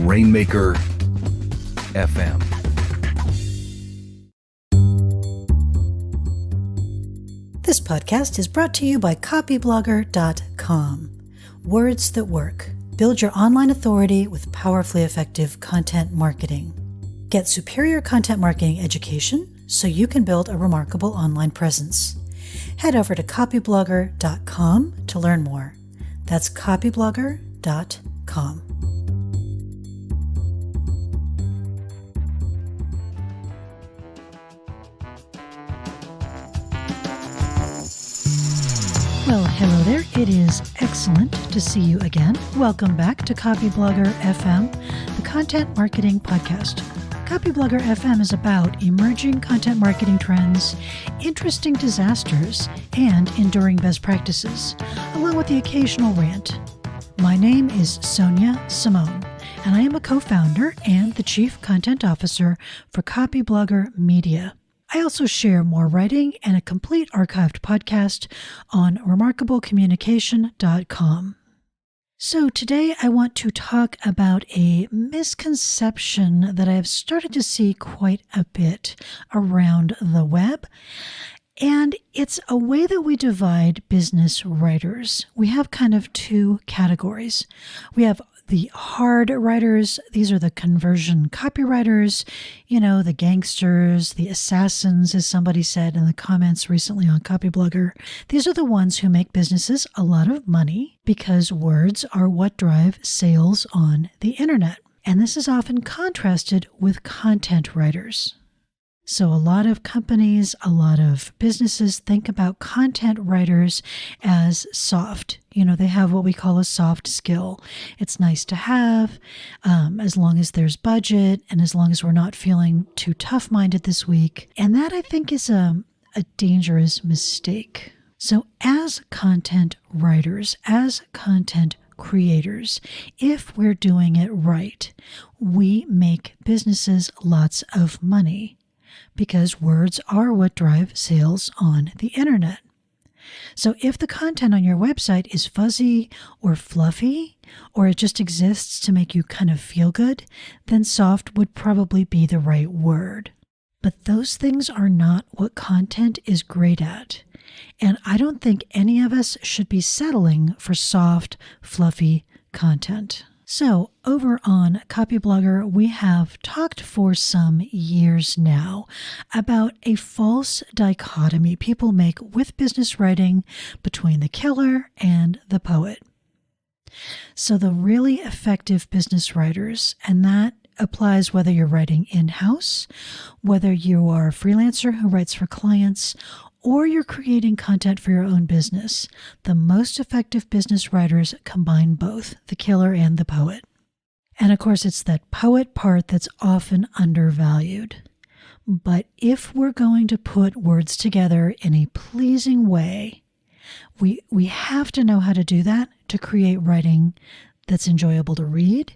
Rainmaker FM. This podcast is brought to you by copyblogger.com. Words that work. Build your online authority with powerfully effective content marketing. Get superior content marketing education so you can build a remarkable online presence. Head over to copyblogger.com to learn more. That's copyblogger.com. Well, hello there. It is excellent to see you again. Welcome back to Copyblogger FM, the content marketing podcast. Copyblogger FM is about emerging content marketing trends, interesting disasters, and enduring best practices, along with the occasional rant. My name is Sonia Simone, and I am a co-founder and the Chief Content Officer for Copyblogger Media. I also share more writing and a complete archived podcast on remarkablecommunication.com. So today I want to talk about a misconception that I have started to see quite a bit around the web. And it's a way that we divide business writers. We have kind of two categories. We have the hard writers. These are the conversion copywriters, the gangsters, the assassins, as somebody said in the comments recently on Copyblogger. These are the ones who make businesses a lot of money because words are what drive sales on the internet. And this is often contrasted with content writers. So a lot of companies, a lot of businesses think about content writers as soft. They have what we call a soft skill. It's nice to have as long as there's budget and as long as we're not feeling too tough-minded this week. And that, I think, is a dangerous mistake. So as content writers, as content creators, if we're doing it right, we make businesses lots of money. Because words are what drive sales on the internet. So if the content on your website is fuzzy or fluffy, or it just exists to make you kind of feel good, then soft would probably be the right word. But those things are not what content is great at. And I don't think any of us should be settling for soft, fluffy content. So over on Copyblogger, we have talked for some years now about a false dichotomy people make with business writing between the killer and the poet. So the really effective business writers, and that applies whether you're writing in-house, whether you are a freelancer who writes for clients, or you're creating content for your own business. The most effective business writers combine both, the killer and the poet. And of course, it's that poet part that's often undervalued. But if we're going to put words together in a pleasing way, we have to know how to do that to create writing that's enjoyable to read.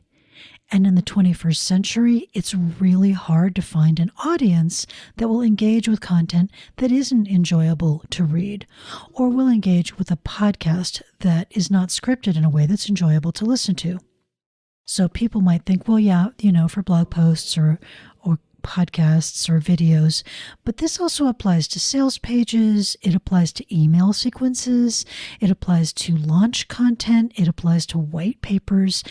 And in the 21st century, it's really hard to find an audience that will engage with content that isn't enjoyable to read, or will engage with a podcast that is not scripted in a way that's enjoyable to listen to. So people might think, well, yeah, for blog posts or podcasts or videos, but this also applies to sales pages, it applies to email sequences, it applies to launch content, it applies to white papers.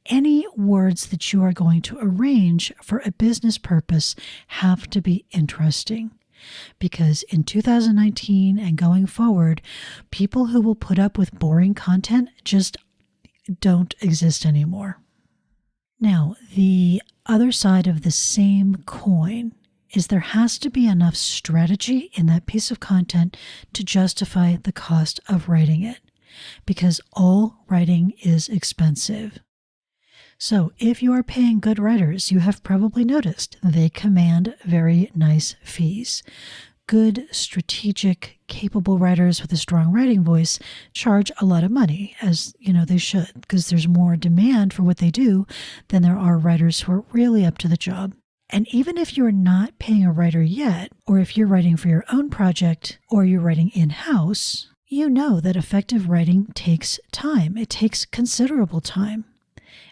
Any words that you are going to arrange for a business purpose have to be interesting. Because in 2019 and going forward, people who will put up with boring content just don't exist anymore. Now, the other side of the same coin is there has to be enough strategy in that piece of content to justify the cost of writing it. Because all writing is expensive. So if you are paying good writers, you have probably noticed they command very nice fees. Good, strategic, capable writers with a strong writing voice charge a lot of money, as they should, because there's more demand for what they do than there are writers who are really up to the job. And even if you're not paying a writer yet, or if you're writing for your own project, or you're writing in-house, you know that effective writing takes time. It takes considerable time.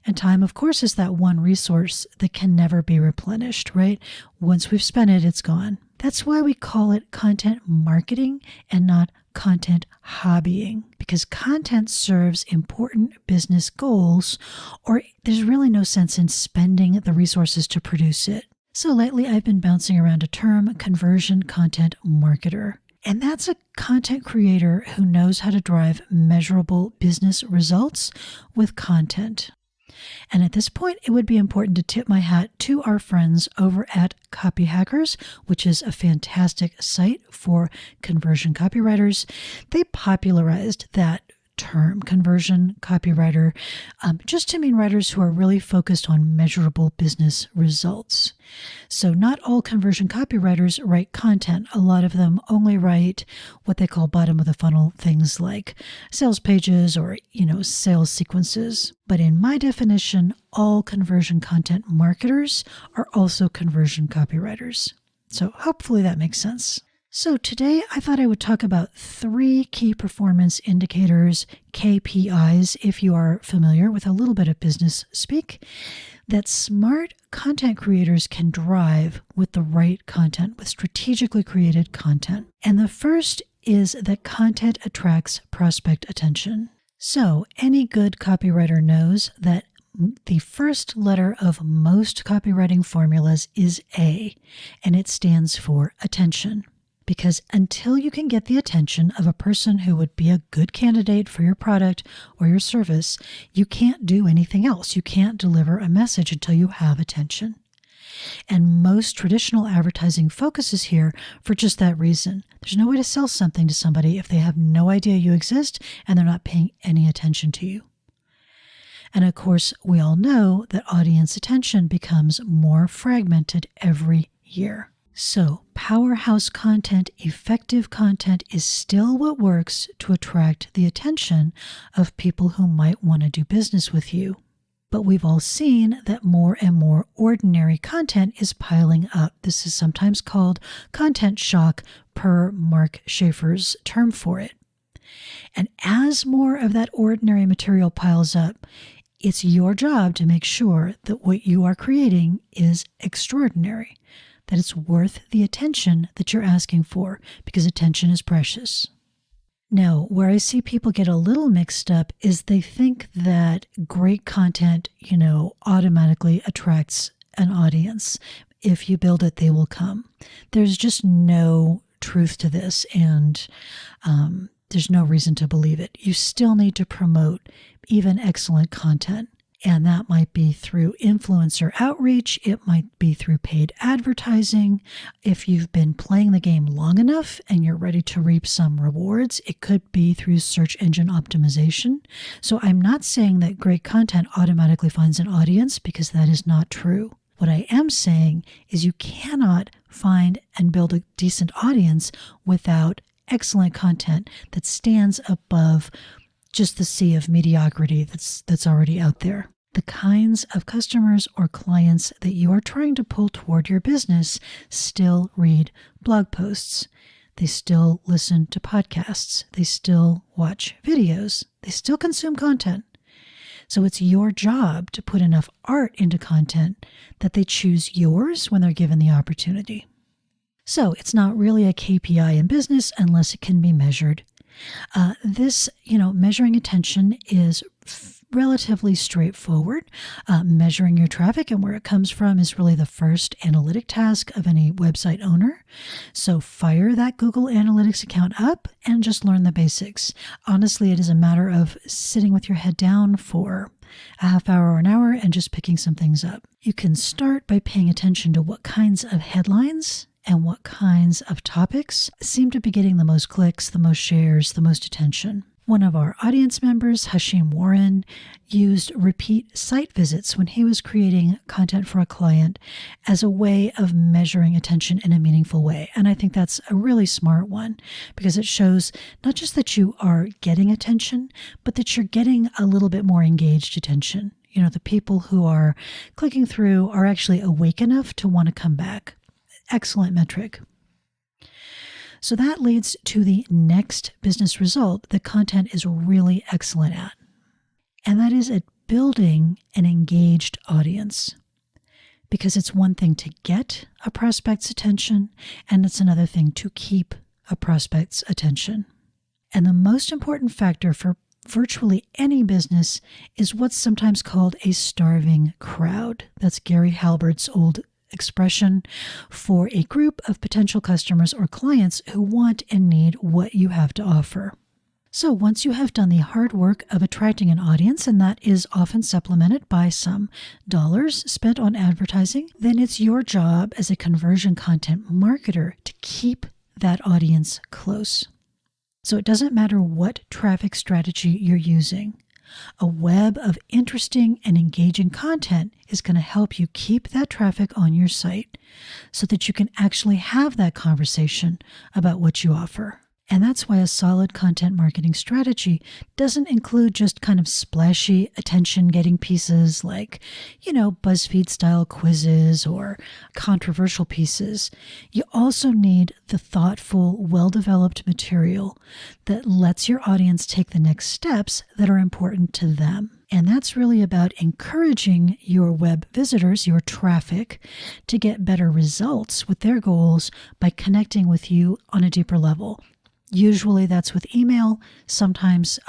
And time, of course, is that one resource that can never be replenished, right? Once we've spent it, it's gone. That's why we call it content marketing and not content hobbying, because content serves important business goals, or there's really no sense in spending the resources to produce it. So lately, I've been bouncing around a term, conversion content marketer. And that's a content creator who knows how to drive measurable business results with content. And at this point, it would be important to tip my hat to our friends over at Copy Hackers, which is a fantastic site for conversion copywriters. They popularized that term, conversion copywriter, just to mean writers who are really focused on measurable business results. So not all conversion copywriters write content. A lot of them only write what they call bottom of the funnel things like sales pages or, sales sequences. But in my definition, all conversion content marketers are also conversion copywriters. So hopefully that makes sense. So today I thought I would talk about 3 key performance indicators, KPIs, if you are familiar with a little bit of business speak, that smart content creators can drive with the right content, with strategically created content. And the first is that content attracts prospect attention. So any good copywriter knows that the first letter of most copywriting formulas is A, and it stands for attention. Because until you can get the attention of a person who would be a good candidate for your product or your service, you can't do anything else. You can't deliver a message until you have attention. And most traditional advertising focuses here for just that reason. There's no way to sell something to somebody if they have no idea you exist and they're not paying any attention to you. And of course, we all know that audience attention becomes more fragmented every year. So, powerhouse content, effective content is still what works to attract the attention of people who might want to do business with you. But we've all seen that more and more ordinary content is piling up. This is sometimes called content shock, per Mark Schaefer's term for it. And as more of that ordinary material piles up, it's your job to make sure that what you are creating is extraordinary, that it's worth the attention that you're asking for, because attention is precious. Now, where I see people get a little mixed up is they think that great content, automatically attracts an audience. If you build it, they will come. There's just no truth to this, and there's no reason to believe it. You still need to promote even excellent content. And that might be through influencer outreach. It might be through paid advertising. If you've been playing the game long enough and you're ready to reap some rewards, it could be through search engine optimization. So I'm not saying that great content automatically finds an audience, because that is not true. What I am saying is you cannot find and build a decent audience without excellent content that stands above just the sea of mediocrity that's already out there. The kinds of customers or clients that you are trying to pull toward your business still read blog posts. They still listen to podcasts. They still watch videos. They still consume content. So it's your job to put enough art into content that they choose yours when they're given the opportunity. So it's not really a KPI in business unless it can be measured. Measuring attention is relatively straightforward. Measuring your traffic and where it comes from is really the first analytic task of any website owner. So fire that Google Analytics account up and just learn the basics. Honestly, it is a matter of sitting with your head down for a half hour or an hour and just picking some things up. You can start by paying attention to what kinds of headlines and what kinds of topics seem to be getting the most clicks, the most shares, the most attention. One of our audience members, Hashim Warren, used repeat site visits when he was creating content for a client as a way of measuring attention in a meaningful way. And I think that's a really smart one, because it shows not just that you are getting attention, but that you're getting a little bit more engaged attention. The people who are clicking through are actually awake enough to want to come back. Excellent metric. So that leads to the next business result that content is really excellent at. And that is at building an engaged audience. Because it's one thing to get a prospect's attention, and it's another thing to keep a prospect's attention. And the most important factor for virtually any business is what's sometimes called a starving crowd. That's Gary Halbert's old expression for a group of potential customers or clients who want and need what you have to offer. So once you have done the hard work of attracting an audience, and that is often supplemented by some dollars spent on advertising, then it's your job as a conversion content marketer to keep that audience close. So it doesn't matter what traffic strategy you're using. A web of interesting and engaging content is going to help you keep that traffic on your site so that you can actually have that conversation about what you offer. And that's why a solid content marketing strategy doesn't include just kind of splashy attention-getting pieces like, BuzzFeed-style quizzes or controversial pieces. You also need the thoughtful, well-developed material that lets your audience take the next steps that are important to them. And that's really about encouraging your web visitors, your traffic, to get better results with their goals by connecting with you on a deeper level. Usually that's with email. Sometimes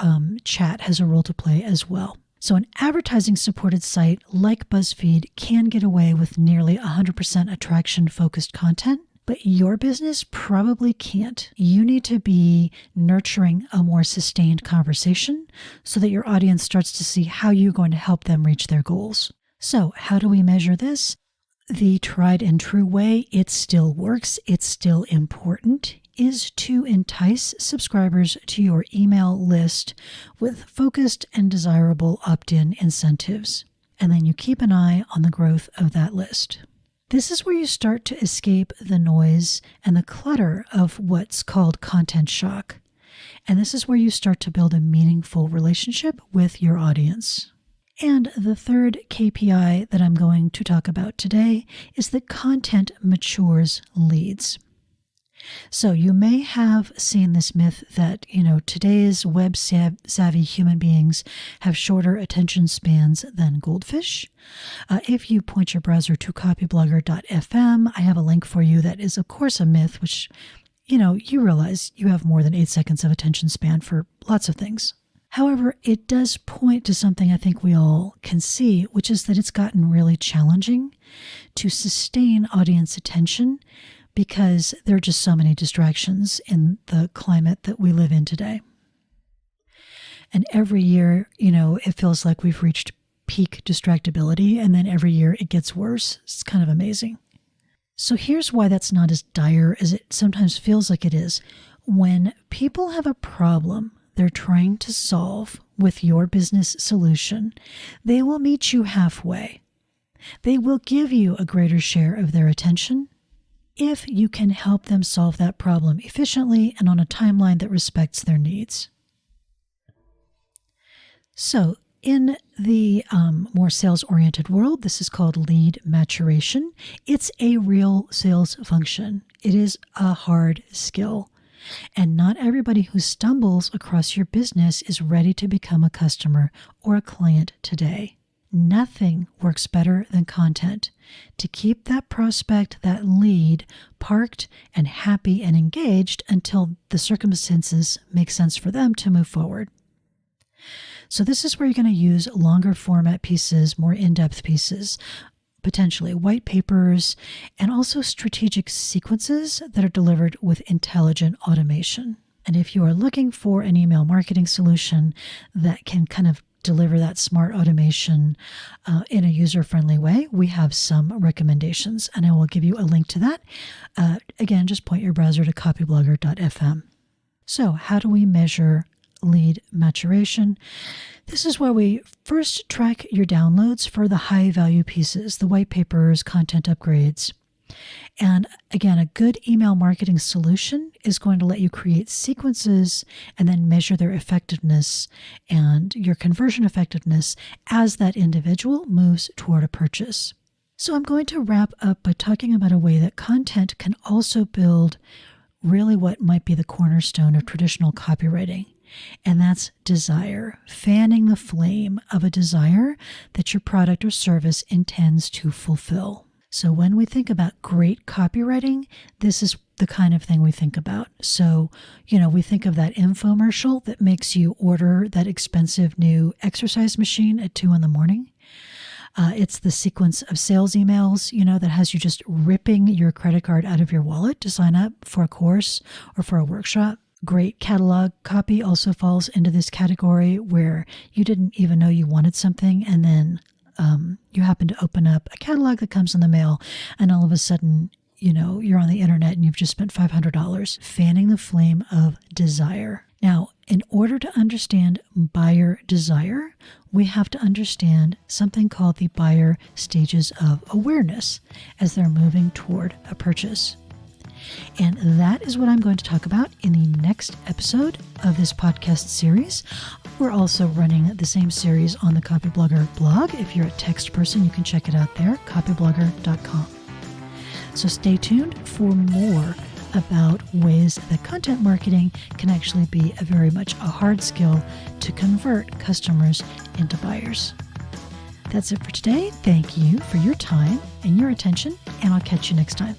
chat has a role to play as well. So an advertising-supported site like BuzzFeed can get away with nearly 100% attraction-focused content, but your business probably can't. You need to be nurturing a more sustained conversation so that your audience starts to see how you're going to help them reach their goals. So how do we measure this? The tried and true way, it still works, it's still important, is to entice subscribers to your email list with focused and desirable opt-in incentives. And then you keep an eye on the growth of that list. This is where you start to escape the noise and the clutter of what's called content shock. And this is where you start to build a meaningful relationship with your audience. And the third KPI that I'm going to talk about today is that content matures leads. So you may have seen this myth that, today's web savvy human beings have shorter attention spans than goldfish. If you point your browser to copyblogger.fm, I have a link for you that is, of course, a myth, which, you realize you have more than 8 seconds of attention span for lots of things. However, it does point to something I think we all can see, which is that it's gotten really challenging to sustain audience attention because there are just so many distractions in the climate that we live in today. And every year, it feels like we've reached peak distractibility, and then every year it gets worse. It's kind of amazing. So here's why that's not as dire as it sometimes feels like it is. When people have a problem they're trying to solve with your business solution, they will meet you halfway. They will give you a greater share of their attention if you can help them solve that problem efficiently and on a timeline that respects their needs. So in the more sales-oriented world, this is called lead maturation. It's a real sales function. It is a hard skill. And not everybody who stumbles across your business is ready to become a customer or a client today. Nothing works better than content to keep that prospect, that lead, parked and happy and engaged until the circumstances make sense for them to move forward. So this is where you're going to use longer format pieces, more in-depth pieces, potentially white papers, and also strategic sequences that are delivered with intelligent automation. And if you are looking for an email marketing solution that can kind of deliver that smart automation in a user-friendly way, we have some recommendations, and I will give you a link to that. Again, just point your browser to copyblogger.fm. So how do we measure lead maturation? This is where we first track your downloads for the high-value pieces, the white papers, content upgrades. And again, a good email marketing solution is going to let you create sequences and then measure their effectiveness and your conversion effectiveness as that individual moves toward a purchase. So I'm going to wrap up by talking about a way that content can also build really what might be the cornerstone of traditional copywriting. And that's desire, fanning the flame of a desire that your product or service intends to fulfill. So when we think about great copywriting, this is the kind of thing we think about. So, we think of that infomercial that makes you order that expensive new exercise machine at 2 a.m. It's the sequence of sales emails, that has you just ripping your credit card out of your wallet to sign up for a course or for a workshop. Great catalog copy also falls into this category where you didn't even know you wanted something, and then you happen to open up a catalog that comes in the mail, and all of a sudden, you're on the internet and you've just spent $500 fanning the flame of desire. Now, in order to understand buyer desire, we have to understand something called the buyer stages of awareness as they're moving toward a purchase. And that is what I'm going to talk about in the next episode of this podcast series. We're also running the same series on the Copyblogger blog. If you're a text person, you can check it out there, copyblogger.com. So stay tuned for more about ways that content marketing can actually be very much a hard skill to convert customers into buyers. That's it for today. Thank you for your time and your attention, and I'll catch you next time.